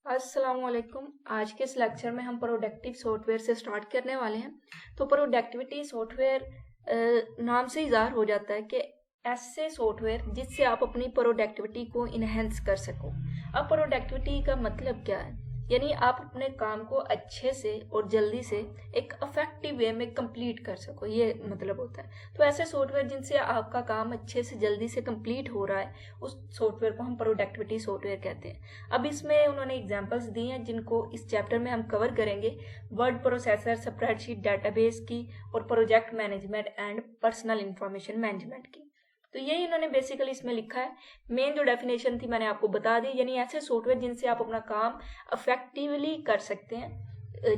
अस्सलामुअलैकुम। आज के इस लेक्चर में हम प्रोडक्टिव सॉफ्टवेयर से स्टार्ट करने वाले हैं। तो प्रोडक्टिविटी सॉफ्टवेयर नाम से ही ज़ाहिर हो जाता है कि ऐसे सॉफ्टवेयर जिससे आप अपनी प्रोडक्टिविटी को इन्हेंस कर सको। अब प्रोडक्टिविटी का मतलब क्या है? यानी आप अपने काम को अच्छे से और जल्दी से एक इफेक्टिव वे में कंप्लीट कर सको, ये मतलब होता है। तो ऐसे सॉफ्टवेयर जिनसे आपका काम अच्छे से जल्दी से कंप्लीट हो रहा है, उस सॉफ्टवेयर को हम प्रोडक्टिविटी सॉफ्टवेयर कहते हैं। अब इसमें उन्होंने एग्जांपल्स दी हैं जिनको इस चैप्टर में हम कवर करेंगे। वर्ड प्रोसेसर, स्प्रेडशीट, डेटाबेस की, और project management and personal information management की। तो यही इन्होंने बेसिकली इसमें लिखा है। मेन जो डेफिनेशन थी मैंने आपको बता दी, यानी ऐसे सॉफ्टवेयर जिनसे आप अपना काम इफेक्टिवली कर सकते हैं,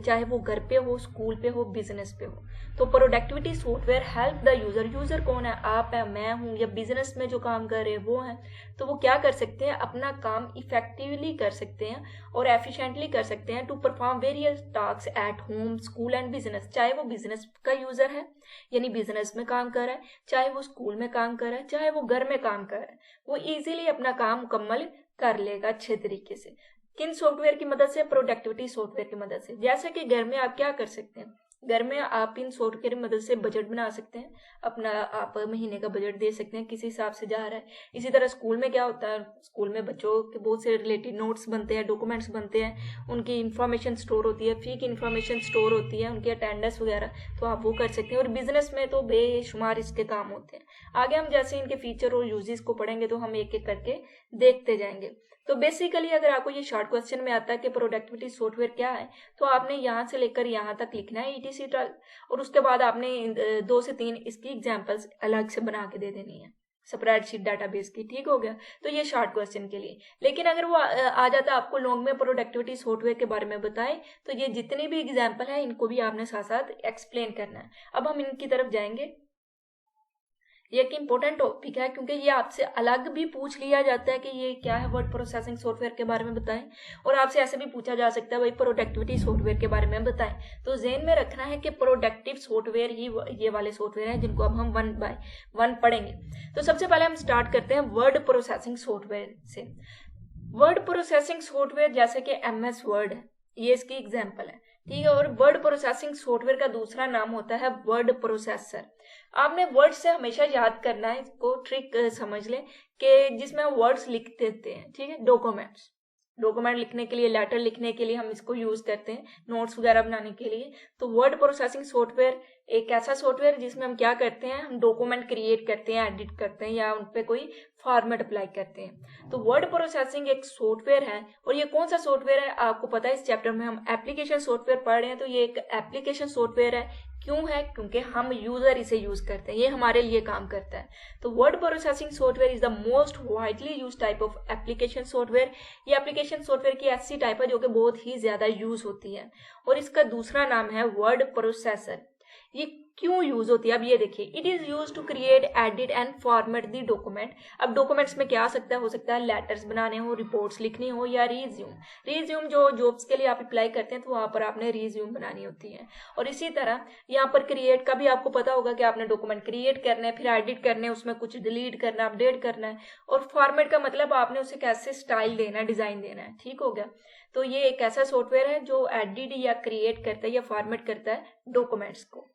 चाहे वो घर पे हो, स्कूल पे हो, बिजनेस पे हो। तो productivity software help the user. User कौन है? आप है, मैं हूं, या बिजनेस में जो काम कर रहे हैं वो हैं। तो वो क्या कर सकते हैं? अपना काम इफेक्टिवली कर सकते हैं और एफिशिएंटली कर सकते हैं to perform various task at home, school and business. चाहे वो बिजनेस का यूजर है, यानी बिजनेस में काम कर रहा है, चाहे वो स्कूल में काम कर रहा है, चाहे वो घर में काम कर रहा है, वो इजीली अपना काम मुकम्मल कर लेगा अच्छे तरीके से। किन सॉफ्टवेयर की मदद से? प्रोडक्टिविटी सॉफ्टवेयर की मदद से। जैसे कि घर में आप क्या कर सकते हैं? घर में आप इन सॉफ्टवेयर की मदद से बजट बना सकते हैं। अपना आप महीने का बजट दे सकते हैं, किस हिसाब से जा रहा है। इसी तरह स्कूल में क्या होता है? स्कूल में बच्चों के बहुत से रिलेटेड नोट्स बनते हैं, डॉक्यूमेंट्स बनते हैं, उनकी इंफॉर्मेशन स्टोर होती है, फी की इंफॉर्मेशन स्टोर होती है, उनकी अटेंडेंस वगैरह, तो आप वो कर सकते हैं। और बिजनेस में तो बेशुमार इसके काम होते हैं। आगे हम जैसे इनके फीचर और यूजेस को पढ़ेंगे तो हम एक एक करके देखते जाएंगे। तो बेसिकली अगर आपको ये शॉर्ट क्वेश्चन में आता है कि प्रोडक्टिविटी सॉफ्टवेयर क्या है, तो आपने यहाँ से लेकर यहाँ तक लिखना है ईटीसी तक, और उसके बाद आपने 2 से 3 इसकी एग्जांपल्स अलग से बना के दे देनी है, स्प्रेडशीट, डाटाबेस की। ठीक हो गया? तो ये शॉर्ट क्वेश्चन के लिए। लेकिन अगर वो आ जाता है आपको लॉन्ग में प्रोडक्टिविटी सॉफ्टवेयर के बारे में बताएं, तो ये जितने भी एग्जाम्पल है इनको भी आपने साथ साथ एक्सप्लेन करना है। अब हम इनकी तरफ जाएंगे। ये एक इम्पोर्टेंट टॉपिक है क्योंकि ये आपसे अलग भी पूछ लिया जाता है कि ये क्या है, वर्ड प्रोसेसिंग सॉफ्टवेयर के बारे में बताएं। और आपसे ऐसे भी पूछा जा सकता है भाई प्रोडक्टिविटी सॉफ्टवेयर के बारे में बताएं। तो ज़हन में रखना है कि प्रोडक्टिव सॉफ्टवेयर ही ये वाले सॉफ्टवेयर हैं जिनको अब हम वन बाय वन पढ़ेंगे। तो सबसे पहले हम स्टार्ट करते हैं वर्ड प्रोसेसिंग सॉफ्टवेयर से। वर्ड प्रोसेसिंग सॉफ्टवेयर जैसे कि MS वर्ड है, ये इसकी एग्जाम्पल है। ठीक है? और वर्ड प्रोसेसिंग सॉफ्टवेयर का दूसरा नाम होता है वर्ड प्रोसेसर। आपने वर्ड से हमेशा याद करना है, इसको ट्रिक समझ लें कि जिसमें हम वर्ड्स लिख देते हैं। ठीक है? डॉक्यूमेंट लिखने के लिए, लेटर लिखने के लिए हम इसको यूज करते हैं, नोट्स वगैरह बनाने के लिए। तो वर्ड प्रोसेसिंग सॉफ्टवेयर एक ऐसा सॉफ्टवेयर जिसमें हम क्या करते हैं? हम डॉक्यूमेंट क्रिएट करते हैं, एडिट करते हैं, या उन पे कोई फॉर्मेट अप्लाई करते हैं। तो वर्ड प्रोसेसिंग एक सॉफ्टवेयर है। और ये कौन सा सॉफ्टवेयर है? आपको पता है, इस चैप्टर में हम एप्लीकेशन सॉफ्टवेयर पढ़ रहे हैं, तो ये एक एप्लीकेशन सॉफ्टवेयर है। क्यों है? क्योंकि हम यूजर इसे यूज करते हैं, ये हमारे लिए काम करता है। तो word processing software is the most widely use type of application software. ये एप्लीकेशन सॉफ्टवेयर की ऐसी टाइप है जो कि बहुत ही ज्यादा यूज होती है। और इसका दूसरा नाम है वर्ड प्रोसेसर। ये क्यों यूज होती है? अब ये देखिए, it is use to create, edit and format the document. अब डॉक्यूमेंट्स में क्या आ सकता है? हो सकता है लेटर्स बनाने हो, रिपोर्ट्स लिखनी हो, या रिज्यूम जो जॉब्स के लिए आप अप्लाई करते हैं तो वहां पर आपने रिज्यूम बनानी होती है। और इसी तरह यहाँ पर क्रिएट का भी आपको पता होगा कि आपने डॉक्यूमेंट क्रिएट करना है, फिर एडिट करने, उसमें कुछ डिलीट करना, अपडेट करना है। और फॉर्मेट का मतलब आपने उसे कैसे स्टाइल देना है, डिजाइन देना है। ठीक हो गया? तो ये एक ऐसा सॉफ्टवेयर है जो एडिट या क्रिएट करता है या फॉर्मेट करता है डॉक्यूमेंट्स को।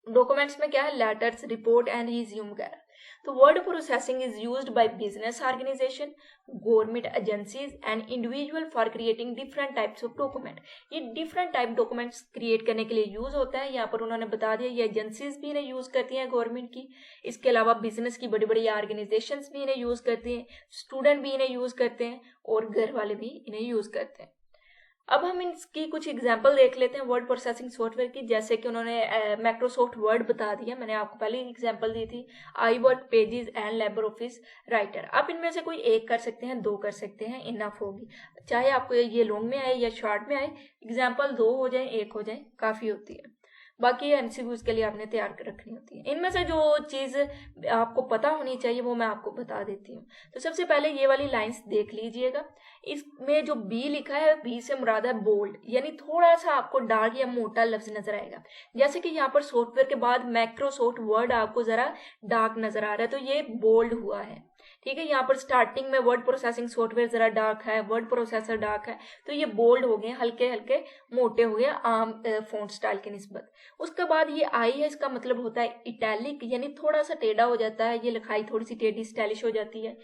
डॉक्यूमेंट्स में क्या है? लेटर्स, रिपोर्ट एंड रिज्यूम वगैरह। तो word processing is used by business organisation, government agencies and individual for creating different types of document. ये डिफरेंट टाइप डॉक्यूमेंट्स क्रिएट करने के लिए यूज होता है। यहाँ पर उन्होंने बता दिया, ये एजेंसीज भी इन्हें यूज करती हैं गवर्नमेंट की। इसके अलावा बिजनेस की बड़ी बड़ी ऑर्गेनाइजेशंस भी इन्हें यूज करती हैं, स्टूडेंट भी इन्हें यूज करते हैं, और घर वाले भी इन्हें यूज करते हैं। अब हम इसकी कुछ एग्जांपल देख लेते हैं वर्ड प्रोसेसिंग सॉफ्टवेयर की। जैसे कि उन्होंने माइक्रोसॉफ्ट वर्ड बता दिया, मैंने आपको पहले ही एग्जांपल दी थी, I work, pages and labour office writer. आप इनमें से कोई एक कर सकते हैं, दो कर सकते हैं, इनफ होगी। चाहे आपको ये लॉन्ग में आए या शॉर्ट में आए, एग्जाम्पल 2 हो जाए, 1 हो जाए, काफी होती है। बाकी MCQs के लिए आपने तैयार कर रखनी होती है। इनमें से जो चीज आपको पता होनी चाहिए वो मैं आपको बता देती हूँ। तो सबसे पहले ये वाली लाइंस देख लीजिएगा। इसमें जो बी लिखा है, बी से मुराद है बोल्ड, यानी थोड़ा सा आपको डार्क या मोटा लफ्ज नजर आएगा। जैसे कि यहाँ पर सॉफ्टवेयर के बाद माइक्रोसॉफ्ट वर्ड आपको जरा डार्क नजर आ रहा है, तो ये बोल्ड हुआ है। ठीक है। यहाँ पर स्टार्टिंग में वर्ड प्रोसेसिंग सॉफ्टवेयर जरा डार्क है, वर्ड प्रोसेसर डार्क है, तो ये बोल्ड हो गए, हल्के हल्के मोटे हो गए आम फॉन्ट स्टाइल के निस्बत। उसके बाद ये आई है, इसका मतलब होता है इटैलिक, यानी थोड़ा सा टेढ़ा हो जाता है, ये लिखाई थोड़ी सी टेढ़ी स्टाइलिश हो जाती है।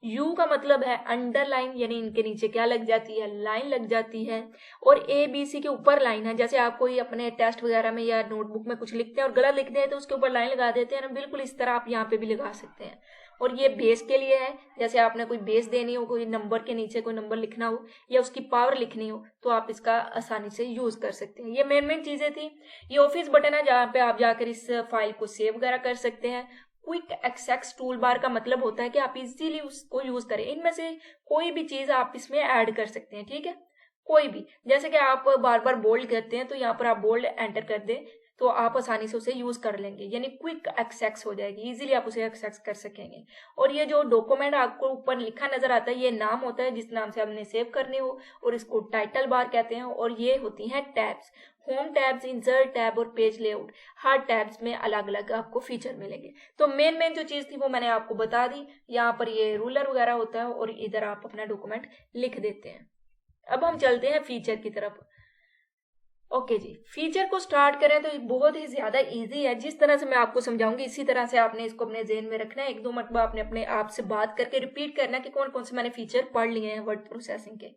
यू का मतलब है अंडरलाइन, यानी इनके नीचे क्या लग जाती है, लाइन लग जाती है। और ए बी सी के ऊपर लाइन है, जैसे आप कोई अपने टेस्ट वगैरह में या नोटबुक में कुछ लिखते हैं और गलत लिखते हैं तो उसके ऊपर लाइन लगा देते हैं ना, बिल्कुल इस तरह आप यहाँ पे भी लगा सकते हैं। और ये बेस के लिए है, जैसे आपने कोई बेस देनी हो, कोई नंबर के नीचे कोई नंबर लिखना हो या उसकी पावर लिखनी हो, तो आप इसका आसानी से यूज कर सकते हैं। ये मेन चीजें थी। ये ऑफिस बटन है जहाँ पे आप जाकर इस फाइल को सेव वगैरह कर सकते हैं। क्विक एक्सेस टूल बार का मतलब होता है कि आप इजीली उसको यूज करें, इनमें से कोई भी चीज आप इसमें ऐड कर सकते हैं, ठीक है, कोई भी। जैसे कि आप बार बार बोल्ड करते हैं तो यहाँ पर आप बोल्ड एंटर कर दें तो आप आसानी से उसे यूज कर लेंगे, यानी क्विक एक्सेस हो जाएगी, इजीली आप उसे एक्सेस कर सकेंगे। और ये जो डॉक्यूमेंट आपको ऊपर लिखा नजर आता है, ये नाम होता है जिस नाम से आपने सेव करने हो, और इसको टाइटल बार कहते हैं। और ये होती हैं tabs, home tabs, insert tab और पेज लेआउट। हर टैब्स में अलग अलग आपको फीचर मिलेंगे। तो मेन जो चीज थी वो मैंने आपको बता दी। यहाँ पर ये रूलर वगैरह होता है और इधर आप अपना डॉक्यूमेंट लिख देते हैं। अब हम चलते हैं फीचर की तरफ। ओके जी, फीचर को स्टार्ट करें तो बहुत ही ज्यादा इजी है। जिस तरह से मैं आपको समझाऊंगी इसी तरह से आपने इसको अपने ज़हन में रखना है। एक दो मरतबा आपने अपने आप से बात करके रिपीट करना कि कौन कौन से मैंने फीचर पढ़ लिए हैं वर्ड प्रोसेसिंग के।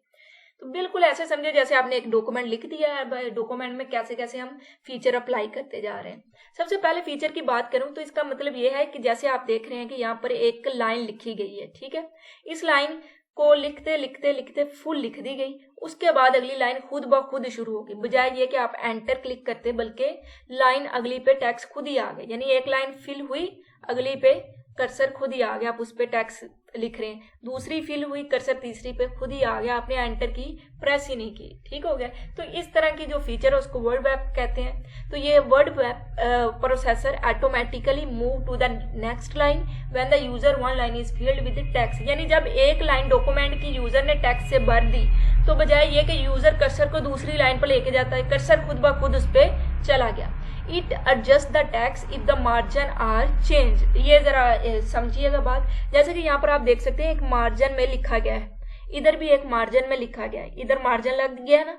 तो बिल्कुल ऐसे समझो जैसे आपने एक डॉक्यूमेंट लिख दिया है, डॉक्यूमेंट में कैसे कैसे हम फीचर अप्लाई करते जा रहे हैं। सबसे पहले फीचर की बात करूं तो इसका मतलब ये है कि जैसे आप देख रहे हैं कि यहाँ पर एक लाइन लिखी गई है, ठीक है। इस लाइन को लिखते लिखते लिखते फुल लिख दी गई, उसके बाद अगली लाइन खुद ब खुद शुरू होगी। बजाय ये कि आप एंटर क्लिक करते, बल्कि लाइन अगली पे टेक्स्ट खुद ही आ गया, यानी एक लाइन फिल हुई, अगली पे कर्सर खुद ही आ गया, आप उस पे टेक्स्ट लिख रहे हैं। दूसरी फिल हुई, कर्सर तीसरी पे खुद ही आ गया, आपने एंटर की प्रेस ही नहीं की, ठीक हो गया। तो इस तरह की जो फीचर है उसको वर्ड वेब कहते हैं। तो ये word web processor automatically move to the next line when the user one line is filled with text, यानी जब एक लाइन डॉक्यूमेंट की यूजर ने टेक्स्ट से भर दी तो बजाय ये कि यूजर कर्सर को दूसरी लाइन पर लेके जाता है, कर्सर खुद ब खुद उस पर चला गया। It adjust the text if the margin are change. ये जरा समझिएगा बात। जैसे कि यहाँ पर आप देख सकते हैं एक मार्जिन में लिखा गया है, इधर भी एक मार्जिन में लिखा गया है, इधर मार्जिन लग गया ना,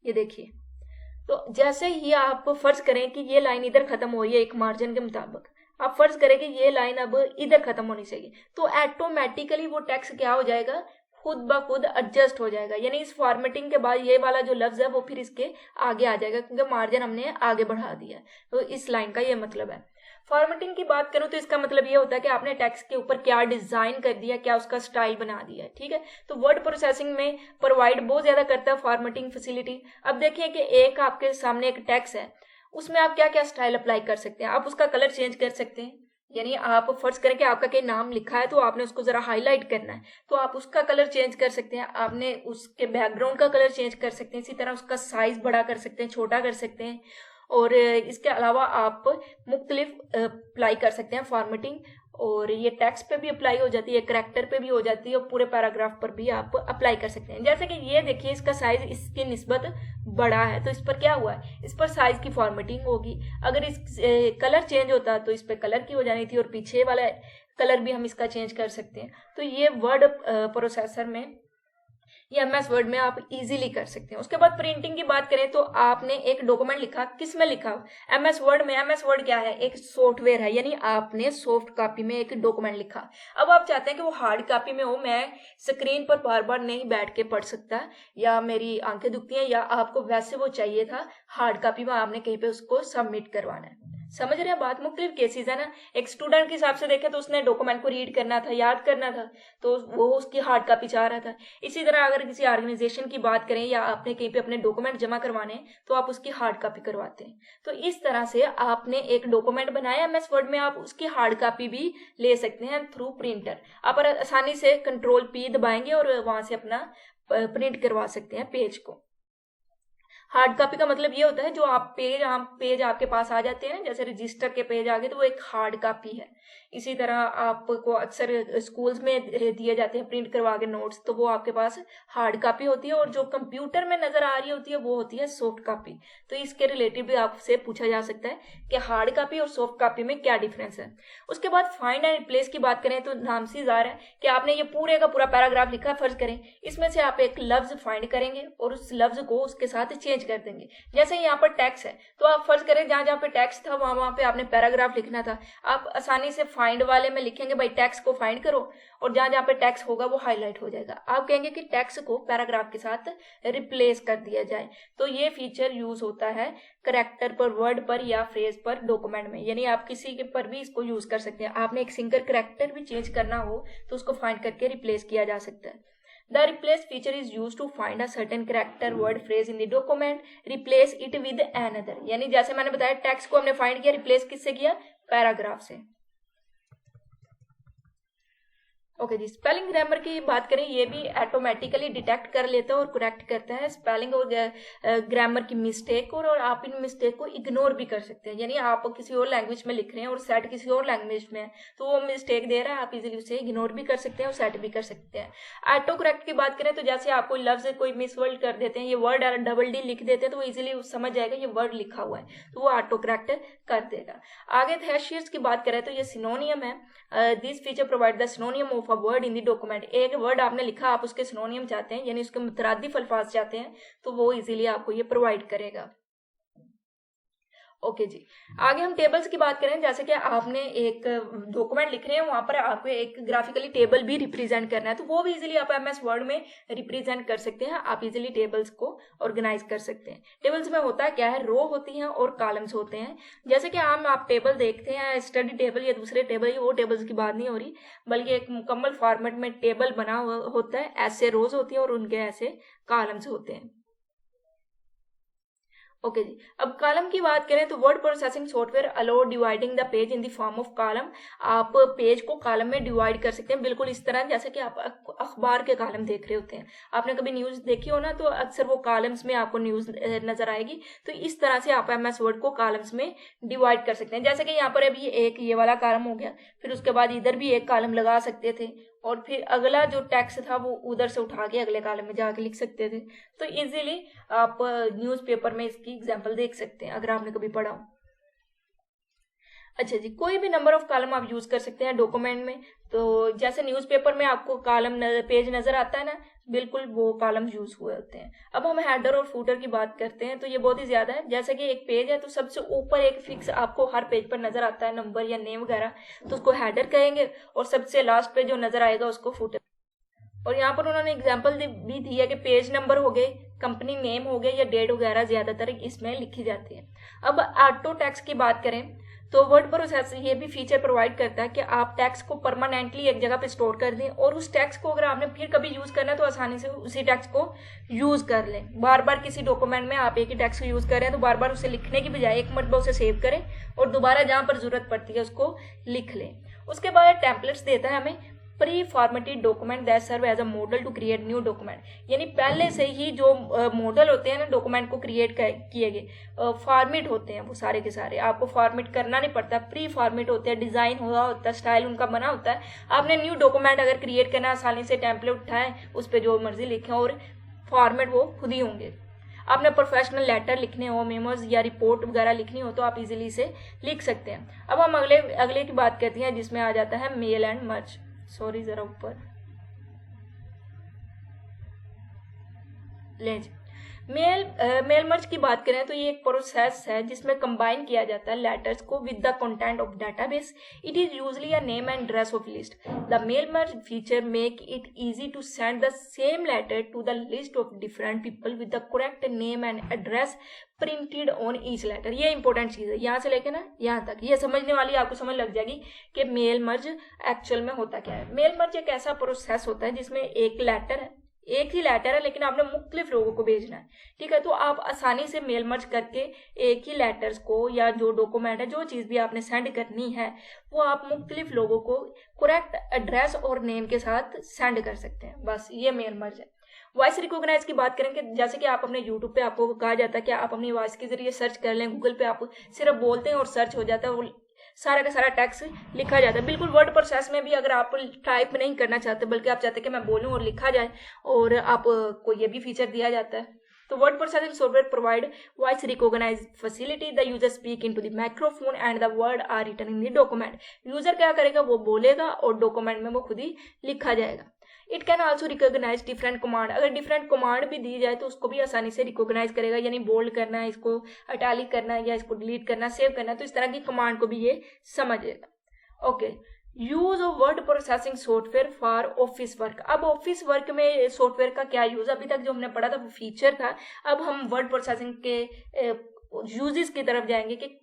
ये देखिए। तो जैसे ही आप फर्ज करें कि ये लाइन इधर खत्म हो रही है एक मार्जिन के मुताबिक, आप फर्ज करें कि ये लाइन अब इधर खत्म होनी चाहिए, तो ऑटोमेटिकली वो टेक्स्ट क्या हो जाएगा, खुद ब खुद एडजस्ट हो जाएगा। यानी इस फॉर्मेटिंग के बाद ये वाला जो लफ्ज है वो फिर इसके आगे आ जाएगा, क्योंकि मार्जिन हमने आगे बढ़ा दिया। तो इस लाइन का ये मतलब है। फॉर्मेटिंग की बात करूं तो इसका मतलब ये होता है कि आपने टेक्स्ट के ऊपर क्या डिजाइन कर दिया, क्या उसका स्टाइल बना दिया, ठीक है। तो वर्ड प्रोसेसिंग में प्रोवाइड बहुत ज्यादा करता है फॉर्मेटिंग फैसिलिटी। अब देखिए कि एक आपके सामने एक टेक्स्ट है, उसमें आप क्या क्या स्टाइल अप्लाई कर सकते हैं। आप उसका कलर चेंज कर सकते हैं, यानी आप फर्ज करें कि आपका कोई नाम लिखा है तो आपने उसको जरा हाईलाइट करना है, तो आप उसका कलर चेंज कर सकते हैं। आपने उसके बैकग्राउंड का कलर चेंज कर सकते हैं, इसी तरह उसका साइज बड़ा कर सकते हैं, छोटा कर सकते हैं। और इसके अलावा आप मुख्तलिफ अप्लाई कर सकते हैं फॉर्मेटिंग, और ये टेक्स्ट पे भी अप्लाई हो जाती है, करैक्टर पे भी हो जाती है, और पूरे पैराग्राफ पर भी आप अप्लाई कर सकते हैं। जैसे कि ये देखिए इसका साइज इसकी निस्बत बड़ा है, तो इस पर क्या हुआ है, इस पर साइज की फॉर्मेटिंग होगी। अगर इस कलर चेंज होता तो इस पर कलर की हो जानी थी, और पीछे वाला कलर भी हम इसका चेंज कर सकते हैं। तो ये वर्ड प्रोसेसर में, ये MS वर्ड में आप इजीली कर सकते हैं। उसके बाद प्रिंटिंग की बात करें तो आपने एक डॉक्यूमेंट लिखा, किस में लिखा, MS वर्ड में। MS वर्ड क्या है, एक सॉफ्टवेयर है, यानी आपने सॉफ्ट कॉपी में एक डॉक्यूमेंट लिखा। अब आप चाहते हैं कि वो हार्ड कॉपी में हो, मैं स्क्रीन पर बार बार नहीं बैठ के पढ़ सकता, या मेरी आंखें दुखती हैं, या आपको वैसे वो चाहिए था हार्ड कॉपी में, आपने कहीं पे उसको सबमिट करवाना है। समझ रहे हैं बात। मुख्तलिफ केसेस है ना। एक स्टूडेंट के हिसाब से देखें तो उसने डॉक्यूमेंट को रीड करना था, याद करना था, तो वो उसकी हार्ड कॉपी चाह रहा था। इसी तरह अगर किसी ऑर्गेनाइजेशन की बात करें या आपने कहीं पे अपने डॉक्यूमेंट जमा करवाने तो आप उसकी हार्ड कॉपी करवाते हैं। तो इस तरह से आपने एक डॉक्यूमेंट बनाया MS वर्ड में, आप उसकी हार्ड कॉपी भी ले सकते हैं थ्रू प्रिंटर। आप आसानी से Ctrl P दबाएंगे और वहां से अपना प्रिंट करवा सकते हैं पेज को। हार्ड कॉपी का मतलब ये होता है जो आप पेज आपके पास आ जाते हैं ना, जैसे रजिस्टर के पेज आ गए तो वो एक हार्ड कॉपी है। इसी तरह आपको अक्सर स्कूल्स में दिए जाते हैं प्रिंट करवा के नोट्स, तो वो आपके पास हार्ड कॉपी होती है, और जो कंप्यूटर में नजर आ रही होती है वो होती है सॉफ्ट कॉपी। तो इसके रिलेटेड भी आपसे पूछा जा सकता है कि हार्ड कॉपी और सॉफ्ट कॉपी में क्या डिफरेंस है। उसके बाद फाइंड एंड रिप्लेस की बात करें तो नाम से ज़ाहिर है कि आपने ये पूरे का पूरा पैराग्राफ लिखा, फर्ज करें इसमें से आप एक लफ्ज फाइंड करेंगे और उस लफ्ज को उसके साथ चेंज कर देंगे। जैसे यहाँ पर टैक्स है, तो आप फर्ज करें जहां जहां पे टैक्स था वहां पे आपने पैराग्राफ लिखना था, आप आसानी से फाइंड वाले में लिखेंगे भाई टैक्स को फाइंड करो, और जहां जहां पे टैक्स होगा वो हाईलाइट हो जाएगा। आप कहेंगे कि टैक्स को पैराग्राफ के साथ रिप्लेस कर दिया जाए। तो ये फीचर यूज होता है करेक्टर पर, वर्ड पर या फ्रेज पर डॉक्यूमेंट में, यानी आप किसी के पर भी इसको यूज कर सकते हैं। आपने एक सिंगल करेक्टर भी चेंज करना हो तो उसको फाइंड करके रिप्लेस किया जा सकता है। The replace feature is used to find a certain character, word, phrase in the document, replace it with another। यानी जैसे मैंने बताया टेक्स्ट को हमने फाइंड किया, रिप्लेस किससे किया? पैराग्राफ से। ओके जी, स्पेलिंग ग्रामर की बात करें, ये भी ऑटोमेटिकली डिटेक्ट कर लेता है और करेक्ट करता है स्पेलिंग और ग्रामर की मिस्टेक, और आप इन मिस्टेक को इग्नोर भी कर सकते हैं। यानी आप किसी और लैंग्वेज में लिख रहे हैं और सेट किसी और लैंग्वेज में है, तो वो मिस्टेक दे रहा है, आप इजीली उसे इग्नोर भी कर सकते हैं और सेट भी कर सकते हैं। ऑटो करेक्ट की बात करें तो जैसे आप कोई लफ्ज कोई मिसवर्ड कर देते हैं, ये वर्ड डबल डी लिख देते हैं, तो वो इजीली समझ जाएगा ये वर्ड लिखा हुआ है, तो वो ऑटो करेक्ट कर देगा। आगे थेशियर्स की बात करें तो ये सिनोनियम है। This feature provide the सिनोनियम of a word in the document. एक वर्ड आपने लिखा, आप उसके सिनोनियम चाहते हैं यानी उसके मुतरादिफ अल्फाज चाहते हैं, तो वो इजीली आपको ये प्रोवाइड करेगा। ओके जी, आगे हम टेबल्स की बात करें। जैसे कि आपने एक डॉक्यूमेंट लिख रहे हैं, वहां पर आपको एक ग्राफिकली टेबल भी रिप्रेजेंट करना है, तो वो भी इजीली आप एमएस वर्ड में रिप्रेजेंट कर सकते हैं। आप इजीली टेबल्स को ऑर्गेनाइज कर सकते हैं। टेबल्स में होता क्या है, रो होती हैं और कॉलम्स होते हैं। जैसे कि आप टेबल देखते हैं, स्टडी टेबल या दूसरे टेबल, वो टेबल्स की बात नहीं हो रही, बल्कि एक मुकम्मल फॉर्मेट में टेबल बना होता है, ऐसे रोज होती है और उनके ऐसे कॉलम्स होते हैं। ओके जी, अब कॉलम की बात करें तो word processing software allow dividing the page in the form of column. आप पेज को कॉलम में डिवाइड कर सकते हैं, बिल्कुल इस तरह जैसे कि आप अखबार के कॉलम देख रहे होते हैं। आपने कभी न्यूज देखी हो ना, तो अक्सर वो कॉलम्स में आपको न्यूज नजर आएगी, तो इस तरह से आप एमएस वर्ड को कॉलम्स में डिवाइड कर सकते हैं। जैसे कि यहाँ पर अभी एक ये वाला कॉलम हो गया, फिर उसके बाद इधर भी एक कॉलम लगा सकते थे, और फिर अगला जो टेक्स्ट था वो उधर से उठा के अगले कॉलम में जाके लिख सकते थे। तो इजीली आप न्यूज़पेपर में इसकी एग्जांपल देख सकते हैं अगर आपने कभी पढ़ा हो। अच्छा जी, कोई भी नंबर ऑफ कॉलम आप यूज कर सकते हैं डॉक्यूमेंट में। तो जैसे न्यूज़पेपर में आपको कॉलम पेज नजर आता है ना, बिल्कुल वो कॉलम यूज हुए होते हैं। अब हम हेडर और फूटर की बात करते हैं, तो ये बहुत ही ज्यादा है। जैसे कि एक पेज है तो सबसे ऊपर एक फिक्स आपको हर पेज पर नजर आता है नंबर या नेम वगैरह, तो उसको हेडर कहेंगे, और सबसे लास्ट पे जो नजर आएगा उसको फूटर। और यहाँ पर उन्होंने एग्जाम्पल भी दी है कि पेज नंबर हो गए, कंपनी नेम हो गए या डेट वगैरह ज्यादातर इसमें लिखी जाती है। अब ऑटो टैक्स की बात करें तो वर्ड प्रोसेसर ये भी फीचर प्रोवाइड करता है कि आप टैक्स को परमानेंटली एक जगह पे स्टोर कर दें, और उस टैक्स को अगर आपने फिर कभी यूज करना है तो आसानी से उसी टैक्स को यूज कर लें। बार बार किसी डॉक्यूमेंट में आप एक ही टैक्स को यूज कर रहे हैं तो बार बार उसे लिखने की बजाय एक मरतबा उसे सेव करें और दोबारा जहां पर जरूरत पड़ती है उसको लिख लें। उसके बाद टेम्पलेट्स देता है हमें pre formatted document that serve as a model to create new document. यानी पहले से ही जो मॉडल होते हैं ना डॉक्यूमेंट को क्रिएट किए गए फॉर्मेट होते हैं, वो सारे के सारे आपको फॉर्मेट करना नहीं पड़ता, प्री फॉर्मेट होते हैं, डिजाइन हुआ होता है, स्टाइल उनका बना होता है। आपने न्यू डॉक्यूमेंट अगर क्रिएट करना, आसानी से टेम्पलेट उठाएं, उस पर जो मर्जी लिखें और फॉर्मेट वो खुद ही होंगे। आपने प्रोफेशनल लेटर लिखने हो, मेमोज या रिपोर्ट वगैरह लिखनी हो तो आप इजीली इसे लिख सकते हैं। अब हम अगले की बात करते हैं जिसमें आ जाता है मेल एंड मर्ज। सॉरी जरा ऊपर ले। मेल मर्ज की बात करें तो ये एक प्रोसेस है जिसमें कंबाइन किया जाता है लेटर्स को with the content of database. It is usually a name and address of list. The mail merge feature make it easy to send the same letter to the list of different people with the correct name and address printed on each letter. ये important चीज है, यहाँ से लेके ना यहाँ तक ये समझने वाली आपको समझ लग जाएगी कि मेल मर्ज एक्चुअल में होता क्या है। मेल मर्ज एक ऐसा प्रोसेस होता है जिसमें एक लेटर है, एक ही लेटर है, लेकिन आपने मुख्तलिफ लोगों को भेजना है, ठीक है। तो आप आसानी से मेल मर्ज करके एक ही लेटर्स को या जो डॉक्यूमेंट है, जो चीज भी आपने सेंड करनी है, वो आप मुख्तलिफ लोगों को करेक्ट एड्रेस और नेम के साथ सेंड कर सकते हैं। बस ये मेल मर्ज है। वॉइस रिकॉग्नाइज की बात करें कि जैसे कि आप अपने यूट्यूब पे आपको कहा जाता है कि आप अपनी वॉइस के जरिए सर्च कर लें, गूगल पे आप सिर्फ बोलते हैं और सर्च हो जाता है, वो सारा का सारा टेक्स्ट लिखा जाता है। बिल्कुल वर्ड प्रोसेस में भी अगर आप टाइप नहीं करना चाहते बल्कि आप चाहते हैं कि मैं बोलूं और लिखा जाए, और आपको ये भी फीचर दिया जाता है। तो word processing software provide voice recognise facility, the user speak into the microphone and the word are written in the document. User क्या करेगा, वो बोलेगा और डॉक्यूमेंट में वो खुद ही लिखा जाएगा। It can also recognise different command, अगर डिफरेंट कमांड भी दी जाए तो उसको भी आसानी से रिकॉग्नाइज करेगा, यानी बोल्ड करना है, इसको इटैलिक करना है, या इसको डिलीट करना, सेव करना है, तो इस तरह की कमांड को भी ये समझेगा। Okay, use of word processing software for office work. अब ऑफिस वर्क में सॉफ्टवेयर का क्या यूज, अभी तक जो हमने पढ़ा था वो फीचर था, अब हम वर्ड प्रोसेसिंग के यूजेस की तरफ जाएंगे कि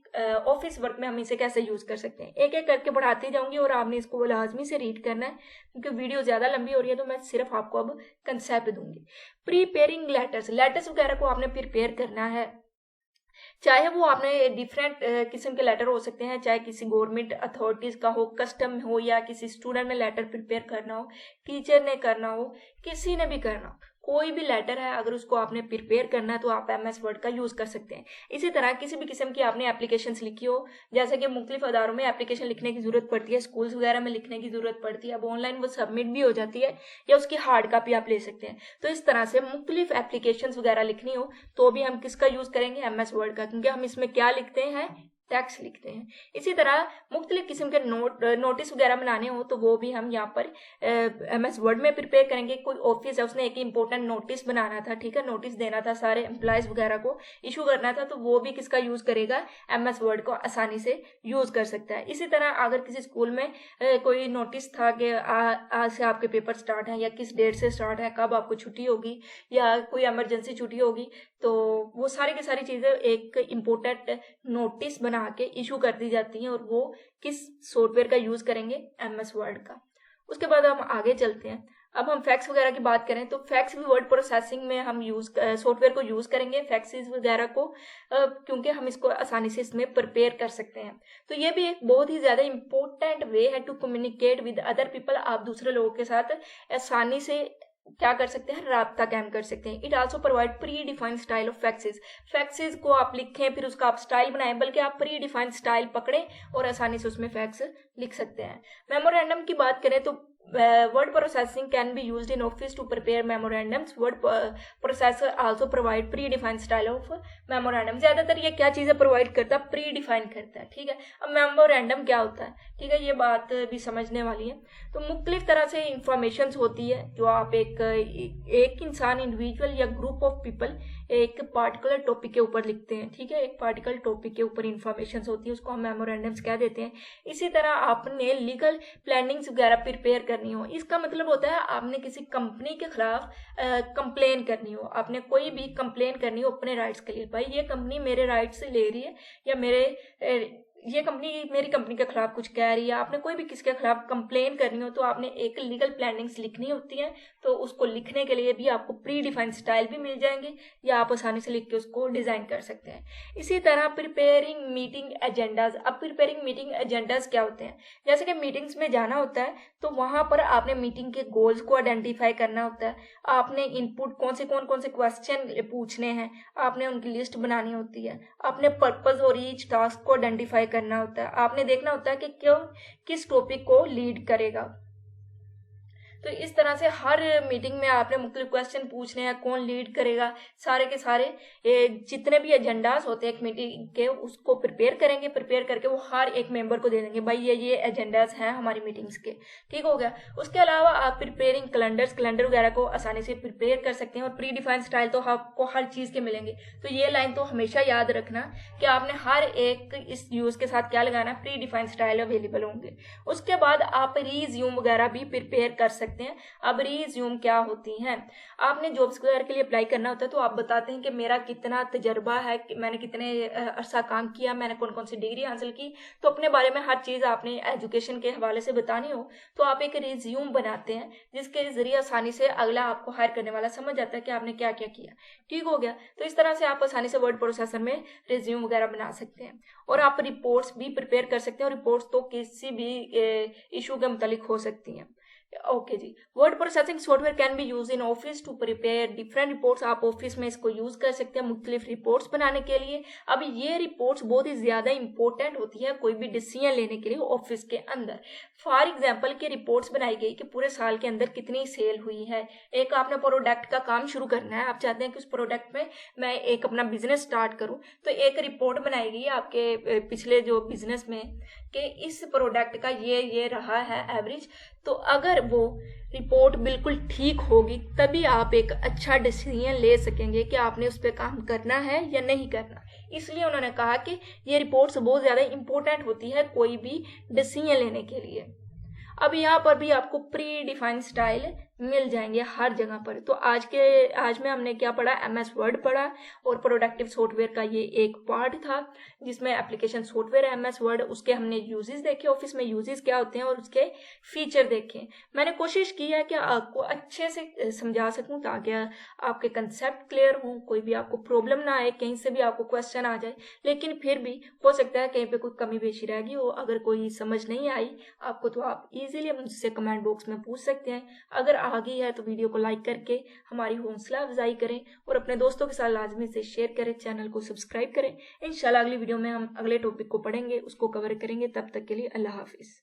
ऑफिस वर्क में हम इसे कैसे यूज कर सकते हैं। एक एक करके बढ़ाती जाऊंगी और आपने इसको लाजमी से रीड करना है, क्योंकि वीडियो ज्यादा लंबी हो रही है, तो मैं सिर्फ आपको अब कंसेप्ट दूंगी। प्रीपेयरिंग लेटर्स, लेटर्स वगैरह को आपने प्रिपेयर करना है, चाहे वो आपने डिफरेंट किस्म के लेटर हो सकते हैं, चाहे किसी गवर्नमेंट अथॉरिटीज का हो, कस्टम हो, या किसी स्टूडेंट ने लेटर प्रिपेयर करना हो, टीचर ने करना हो, किसी ने भी करना हो, कोई भी लेटर है अगर उसको आपने प्रिपेयर करना है तो आप MS वर्ड का यूज कर सकते हैं। इसी तरह किसी भी किस्म की आपने एप्लीकेशंस लिखी हो, जैसे कि मुख्तलिफ अदारों में एप्लीकेशन लिखने की जरूरत पड़ती है, स्कूल्स वगैरह में लिखने की जरूरत पड़ती है, अब ऑनलाइन वो सबमिट भी हो जाती है, या उसकी हार्ड कॉपी आप ले सकते हैं। तो इस तरह से मुख्तलिफ एप्लीकेशंस वगैरह लिखनी हो तो भी हम किसका यूज करेंगे, MS वर्ड का, क्योंकि हम इसमें क्या लिखते हैं, टेक्स्ट लिखते हैं। इसी तरह मुख्तलिफ किस्म के नोटिस वगैरह बनाने हो तो वो भी हम यहाँ पर MS वर्ड में प्रिपेयर करेंगे। कोई ऑफिस है, उसने एक इंपॉर्टेंट नोटिस बनाना था, ठीक है, नोटिस देना था, सारे एम्प्लॉयज वगैरह को इशू करना था, तो वो भी किसका यूज करेगा, MS वर्ड को आसानी से यूज कर सकता है। इसी तरह अगर किसी स्कूल में कोई नोटिस था कि आज से आपके पेपर स्टार्ट है, या किस डेट से स्टार्ट है, कब आपको छुट्टी होगी, या कोई इमरजेंसी छुट्टी होगी, तो वो सारी की सारी चीजें एक इम्पोर्टेंट नोटिस बना के इशू कर दी जाती हैं, और वो किस सॉफ्टवेयर का यूज करेंगे, MS वर्ड का। उसके बाद हम आगे चलते हैं। अब हम फैक्स वगैरह की बात करें तो फैक्स भी वर्ड प्रोसेसिंग में हम सॉफ्टवेयर को यूज करेंगे, फैक्सेस वगैरह को, क्योंकि हम इसको आसानी से इसमें प्रिपेयर कर सकते हैं। तो ये भी एक बहुत ही ज्यादा इंपॉर्टेंट वे है to communicate with other people. आप दूसरे लोगों के साथ आसानी से क्या कर सकते हैं, राब्ता कायम कर सकते हैं। It also provide pre defined style of faxes, faxes को आप लिखें फिर उसका आप स्टाइल बनाएं, बल्कि आप प्री डिफाइंड स्टाइल पकड़ें और आसानी से उसमें फैक्स लिख सकते हैं। मेमोरेंडम की बात करें तो word processing can be used in office to prepare memorandums. Word processor also provide predefined style of memorandum. ज्यादातर ये क्या चीजें प्रोवाइड करता है, प्रीडिफाइन करता है, ठीक है। अब मेमोरेंडम क्या होता है, ठीक है, ये बात भी समझने वाली है। तो मुख्तलिफ तरह से इंफॉर्मेशन होती है जो आप एक इंसान, इंडिविजुअल या ग्रुप ऑफ पीपल एक पार्टिकुलर टॉपिक के ऊपर लिखते हैं, ठीक है, एक पार्टिकुलर टॉपिक के ऊपर इंफॉर्मेशन होती है, उसको हम मेमोरेंडम्स कह देते हैं। इसी तरह आपने लीगल प्लानिंग्स वगैरह प्रिपेयर करनी हो, इसका मतलब होता है आपने किसी कंपनी के खिलाफ कंप्लेन करनी हो, आपने कोई भी कंप्लेन करनी हो अपने राइट्स के लिए, भाई ये कंपनी मेरे राइट्स ले रही है, या ये कंपनी मेरी कंपनी के खिलाफ कुछ कह रही है, आपने कोई भी किसके खिलाफ कंप्लेन करनी हो तो आपने एक लीगल प्लानिंग्स लिखनी होती है। तो उसको लिखने के लिए भी आपको प्री डिफाइंड स्टाइल भी मिल जाएंगे, या आप आसानी से लिख के उसको डिजाइन कर सकते हैं। इसी तरह प्रिपेयरिंग मीटिंग एजेंडाज। अब प्रिपेयरिंग मीटिंग एजेंडाज क्या होते हैं, जैसे कि मीटिंग्स में जाना होता है तो वहां पर आपने मीटिंग के गोल्स को आइडेंटिफाई करना होता है, आपने इनपुट कौन से क्वेश्चन पूछने हैं, आपने उनकी लिस्ट बनानी होती है, आपने पर्पस और ईच टास्क को आइडेंटिफाई करना होता है, आपने देखना होता है कि क्यों किस टॉपिक को लीड करेगा। तो इस तरह से हर मीटिंग में आपने मुख्तलिफ क्वेश्चन पूछने हैं, कौन लीड करेगा, सारे के सारे जितने भी एजेंडाज होते हैं एक मीटिंग के उसको प्रिपेयर करेंगे, प्रिपेयर करके वो हर एक मेंबर को दे देंगे, भाई ये एजेंडाज हैं हमारी मीटिंग्स के, ठीक हो गया। उसके अलावा आप प्रिपेयरिंग कैलेंडर वगैरह को आसानी से प्रिपेयर कर सकते हैं, और प्री डिफाइंड स्टाइल तो आपको हर चीज के मिलेंगे। तो ये लाइन तो हमेशा याद रखना कि आपने हर एक इस यूज के साथ क्या लगाना, प्री डिफाइंड स्टाइल अवेलेबल होंगे। उसके बाद आप रीज्यूम वगैरह भी प्रिपेयर कर सकते हैं। अब रिज्यूम क्या होती हैं, आपने जॉब्स वगैरह के लिए अप्लाई करना होता है तो आप बताते हैं कि मेरा कितना तजर्बा है, मैंने कितने अरसा काम किया, मैंने कौन कौन सी डिग्री हासिल की, तो अपने बारे में हर चीज आपने एजुकेशन के हवाले से बतानी हो तो आप एक रिज्यूम बनाते हैं, जिसके जरिए आसानी से अगला आपको हायर करने वाला समझ जाता है कि आपने क्या क्या किया, ठीक हो गया। तो इस तरह से आप आसानी से वर्ड प्रोसेसर में रिज्यूम वगैरह बना सकते हैं। और आप रिपोर्ट्स भी प्रिपेयर कर सकते हैं, और रिपोर्ट्स तो किसी भी इशू के मुतालिक हो सकती हैं। ओके जी। Word processing software can be use in office to prepare different reports. आप ऑफिस में इसको यूज कर सकते हैं मुख्तलिफ रिपोर्ट्स बनाने के लिए। अब ये रिपोर्ट्स बहुत ही ज्यादा इंपॉर्टेंट होती है कोई भी डिसीजन लेने के लिए ऑफिस के अंदर। फॉर एग्जाम्पल की रिपोर्ट्स बनाई गई कि पूरे साल के अंदर कितनी सेल हुई है। एक आपने प्रोडक्ट का काम शुरू करना है, आप चाहते हैं कि उस प्रोडक्ट में मैं एक अपना बिजनेस स्टार्ट करूं, तो एक रिपोर्ट बनाई गई आपके पिछले जो बिजनेस में कि इस प्रोडक्ट का ये रहा है एवरेज। तो अगर वो रिपोर्ट बिल्कुल ठीक होगी तभी आप एक अच्छा डिसीजन ले सकेंगे कि आपने उस पर काम करना है या नहीं करना। इसलिए उन्होंने कहा कि ये रिपोर्ट्स बहुत ज़्यादा इंपॉर्टेंट होती है कोई भी डिसीजन लेने के लिए। अब यहाँ पर भी आपको प्री डिफाइंड स्टाइल मिल जाएंगे हर जगह पर। तो आज में हमने क्या पढ़ा, MS वर्ड पढ़ा और प्रोडक्टिव सॉफ्टवेयर का ये एक पार्ट था जिसमें एप्लीकेशन सॉफ्टवेयर है MS वर्ड, उसके हमने यूजेस देखे, ऑफिस में यूजेस क्या होते हैं और उसके फीचर देखे। मैंने कोशिश की है कि आपको अच्छे से समझा सकूं ताकि आपके कंसेप्ट क्लियर हों, कोई भी आपको प्रॉब्लम ना आए, कहीं से भी आपको क्वेश्चन आ जाए। लेकिन फिर भी हो सकता है कहीं पे कोई कमी पेशी रह गई हो, अगर कोई समझ नहीं आई आपको तो आप इजीली मुझसे कमेंट बॉक्स में पूछ सकते हैं। अगर आ गई है तो वीडियो को लाइक करके हमारी हौसला अफजाई करें और अपने दोस्तों के साथ लाजमी से शेयर करें, चैनल को सब्सक्राइब करें। इंशाल्लाह अगली वीडियो में हम अगले टॉपिक को पढ़ेंगे, उसको कवर करेंगे। तब तक के लिए अल्लाह हाफिज।